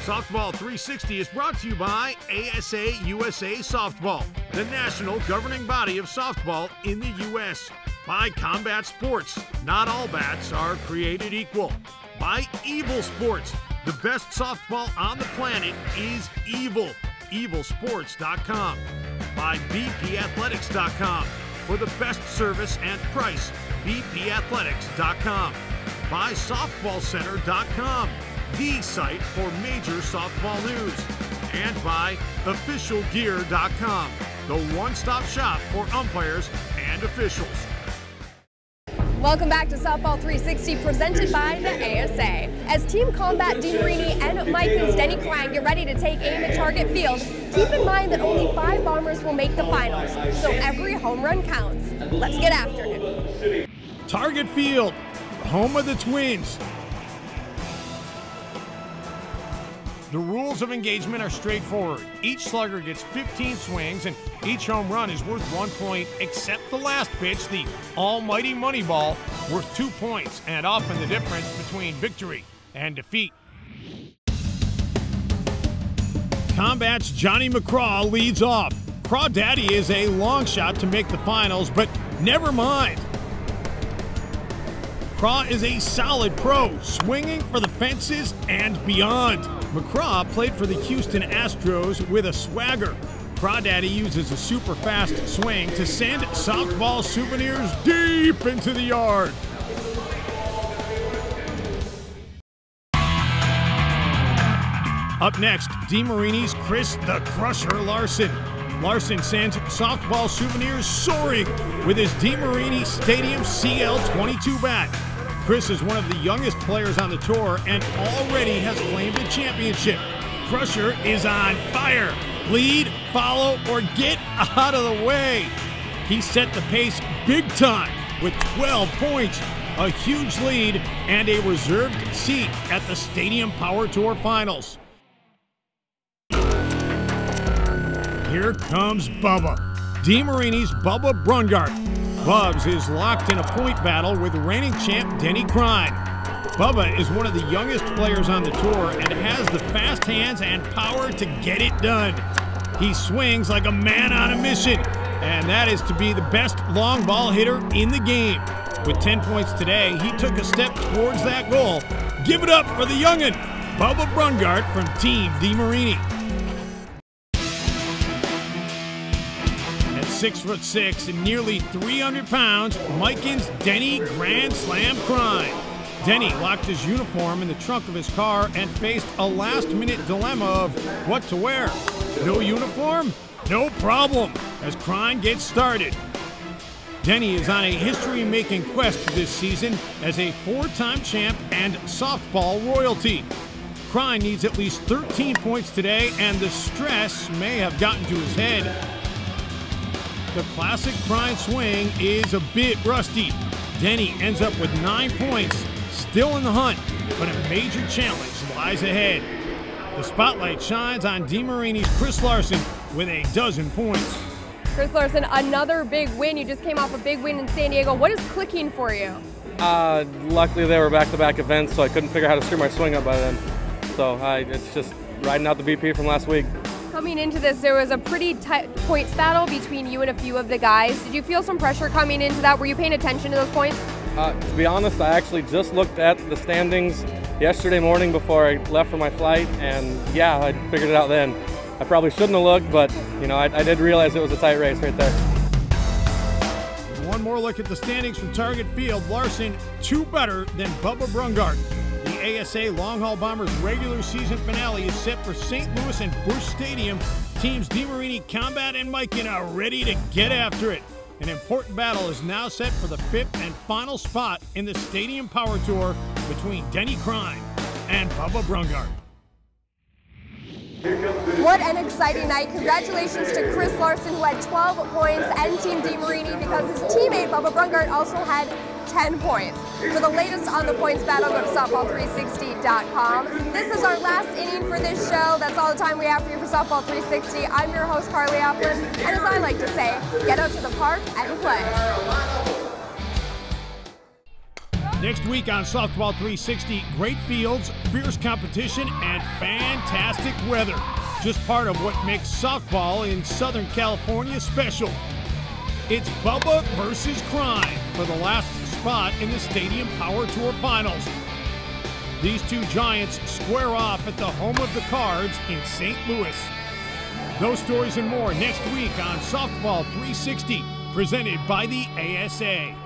Softball 360 is brought to you by ASA USA Softball, the national governing body of softball in the U.S. By Combat Sports, not all bats are created equal. By Evil Sports, the best softball on the planet is evil. evilsports.com. By bpathletics.com. For the best service and price, bpathletics.com. By softballcenter.com, the site for major softball news. And by officialgear.com, the one-stop shop for umpires and officials. Welcome back to Softball 360, presented by the ASA. As Team Combat DeMarini and Mikens Denny Krine get ready to take aim at Target Field, keep in mind that only 5 Bombers will make the finals, so every home run counts. Let's get after it. Target Field, home of the Twins. The rules of engagement are straightforward. Each slugger gets 15 swings, and each home run is worth 1 point, except the last pitch, the almighty money ball, worth 2 points, and often the difference between victory and defeat. Combat's Johnny McCraw leads off. Crawdaddy is a long shot to make the finals, but never mind. Craw is a solid pro, swinging for the fences and beyond. McCraw played for the Houston Astros with a swagger. Crawdaddy uses a super fast swing to send softball souvenirs deep into the yard. Up next, DeMarini's Chris the Crusher Larson. Larson sends softball souvenirs soaring with his DeMarini Stadium CL22 bat. Chris is one of the youngest players on the tour and already has claimed a championship. Crusher is on fire. Lead, follow, or get out of the way. He set the pace big time with 12 points, a huge lead, and a reserved seat at the Stadium Power Tour Finals. Here comes Bubba. DeMarini's Bubba Brungart. Bubs is locked in a point battle with reigning champ Denny Krine. Bubba is one of the youngest players on the tour and has the fast hands and power to get it done. He swings like a man on a mission, and that is to be the best long ball hitter in the game. With 10 points today, he took a step towards that goal. Give it up for the youngin', Bubba Brungart from Team DeMarini. 6'6" and nearly 300 pounds, Mikens Denny Grand Slam Krine. Denny locked his uniform in the trunk of his car and faced a last-minute dilemma of what to wear. No uniform? No problem, as Krine gets started. Denny is on a history-making quest this season as a 4-time champ and softball royalty. Krine needs at least 13 points today, and the stress may have gotten to his head. The classic Krine swing is a bit rusty. Denny ends up with 9 points, still in the hunt, but a major challenge lies ahead. The spotlight shines on DeMarini's Chris Larson with a dozen points. Chris Larson, another big win. You just came off a big win in San Diego. What is clicking for you? Luckily they were back-to-back events, so I couldn't figure out how to screw my swing up by then. So it's just riding out the BP from last week. Coming into this, there was a pretty tight points battle between you and a few of the guys. Did you feel some pressure coming into that? Were you paying attention to those points? To be honest, I actually just looked at the standings yesterday morning before I left for my flight, and yeah, I figured it out then. I probably shouldn't have looked, but you know, I did realize it was a tight race right there. One more look at the standings from Target Field. Larson 2 better than Bubba Brungart. The ASA Long Haul Bombers regular season finale is set for St. Louis and Busch Stadium. Teams DeMarini, Combat, and Miken are ready to get after it. An important battle is now set for the 5th and final spot in the Stadium Power Tour between Denny Krine and Bubba Brungart. What an exciting night. Congratulations to Chris Larson, who had 12 points, and Team DeMarini, because his teammate Bubba Brungart also had 10 points. For the latest on the points battle, go to softball360.com. This is our last inning for this show. That's all the time we have for you for Softball 360. I'm your host, Carly Applin, and as I like to say, get out to the park and play. Next week on Softball 360, great fields, fierce competition, and fantastic weather. Just part of what makes softball in Southern California special. It's Bubba versus Crime for the last spot in the Stadium Power Tour Finals. These two giants square off at the home of the Cards in St. Louis. Those stories and more next week on Softball 360, presented by the ASA.